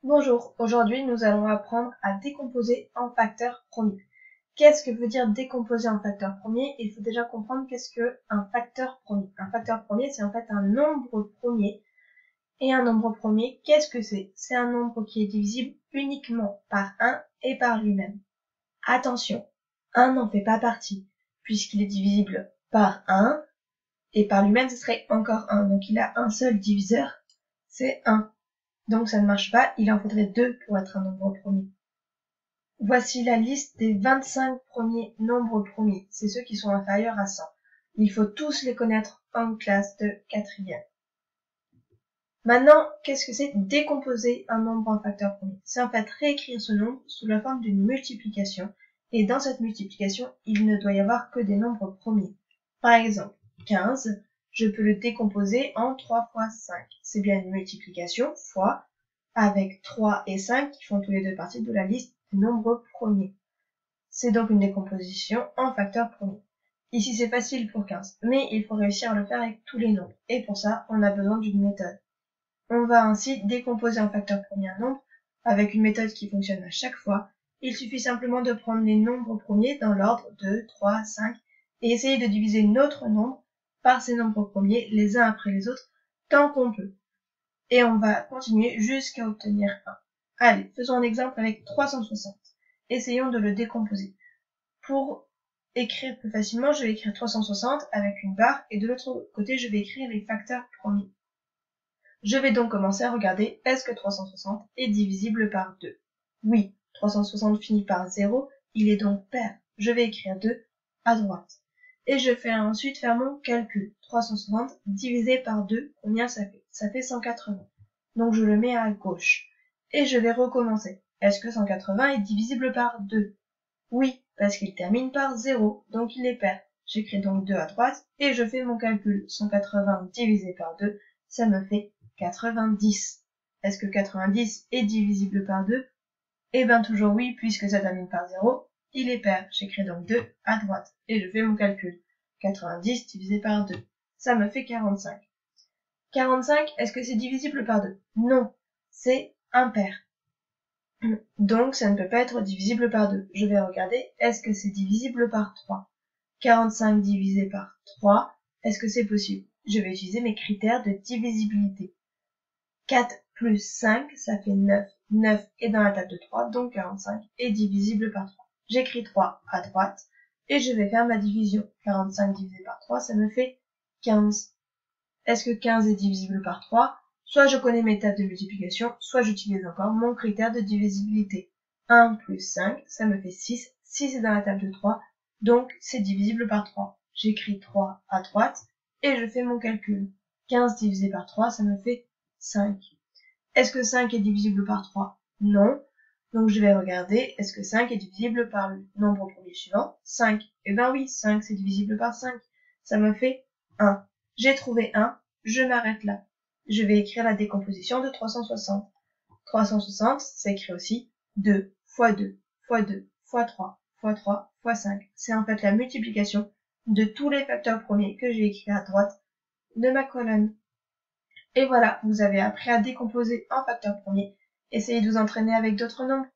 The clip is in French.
Bonjour, aujourd'hui nous allons apprendre à décomposer en facteurs premiers. Qu'est-ce que veut dire décomposer en facteurs premiers? Il faut déjà comprendre qu'est-ce qu'un facteur premier. Un facteur premier, c'est en fait un nombre premier. Et un nombre premier, qu'est-ce que c'est? C'est un nombre qui est divisible uniquement par 1 et par lui-même. Attention, 1 n'en fait pas partie, puisqu'il est divisible par 1, et par lui-même ce serait encore 1. Donc il a un seul diviseur, c'est 1. Donc ça ne marche pas, il en faudrait 2 pour être un nombre premier. Voici la liste des 25 premiers nombres premiers, c'est ceux qui sont inférieurs à 100. Il faut tous les connaître en classe de 4e. Maintenant, qu'est-ce que c'est décomposer un nombre en facteurs premiers? C'est en fait réécrire ce nombre sous la forme d'une multiplication, et dans cette multiplication, il ne doit y avoir que des nombres premiers. Par exemple, 15, je peux le décomposer en 3 fois 5. C'est bien une multiplication fois avec 3 et 5 qui font tous les deux partie de la liste des nombres premiers. C'est donc une décomposition en facteurs premiers. Ici, c'est facile pour 15, mais il faut réussir à le faire avec tous les nombres. Et pour ça, on a besoin d'une méthode. On va ainsi décomposer en facteurs premiers un nombre avec une méthode qui fonctionne à chaque fois. Il suffit simplement de prendre les nombres premiers dans l'ordre 2, 3, 5 et essayer de diviser notre nombre par ces nombres premiers les uns après les autres tant qu'on peut. Et on va continuer jusqu'à obtenir 1. Allez, faisons un exemple avec 360. Essayons de le décomposer. Pour écrire plus facilement, je vais écrire 360 avec une barre et de l'autre côté, je vais écrire les facteurs premiers. Je vais donc commencer à regarder, est-ce que 360 est divisible par 2? Oui, 360 finit par 0, il est donc pair. Je vais écrire 2 à droite. Et je vais ensuite faire mon calcul. 360 divisé par 2, combien ça fait? Ça fait 180. Donc je le mets à gauche. Et je vais recommencer. Est-ce que 180 est divisible par 2? Oui, parce qu'il termine par 0, donc il est pair. J'écris donc 2 à droite et je fais mon calcul. 180 divisé par 2, ça me fait 90. Est-ce que 90 est divisible par 2? Eh bien toujours oui, puisque ça termine par 0, il est pair. J'écris donc 2 à droite et je fais mon calcul. 90 divisé par 2, ça me fait 45. 45, est-ce que c'est divisible par 2? Non, c'est impair. Donc ça ne peut pas être divisible par 2. Je vais regarder, est-ce que c'est divisible par 3? 45 divisé par 3, est-ce que c'est possible? Je vais utiliser mes critères de divisibilité. 4 plus 5, ça fait 9. 9 est dans la table de 3, donc 45 est divisible par 3. J'écris 3 à droite et je vais faire ma division. 45 divisé par 3, ça me fait 15. Est-ce que 15 est divisible par 3? Soit je connais mes tables de multiplication, soit j'utilise encore mon critère de divisibilité. 1 plus 5, ça me fait 6. 6 est dans la table de 3, donc c'est divisible par 3. J'écris 3 à droite et je fais mon calcul. 15 divisé par 3, ça me fait 5. Est-ce que 5 est divisible par 3? Non. Donc je vais regarder, est-ce que 5 est divisible par le nombre premier suivant? 5. Eh ben oui, 5 c'est divisible par 5. Ça me fait 1. J'ai trouvé 1, je m'arrête là. Je vais écrire la décomposition de 360. 360, ça écrit aussi 2 fois 2 fois 2 fois 3 fois 3 fois 5. C'est en fait la multiplication de tous les facteurs premiers que j'ai écrits à droite de ma colonne. Et voilà, vous avez appris à décomposer en facteurs premiers. Essayez de vous entraîner avec d'autres nombres.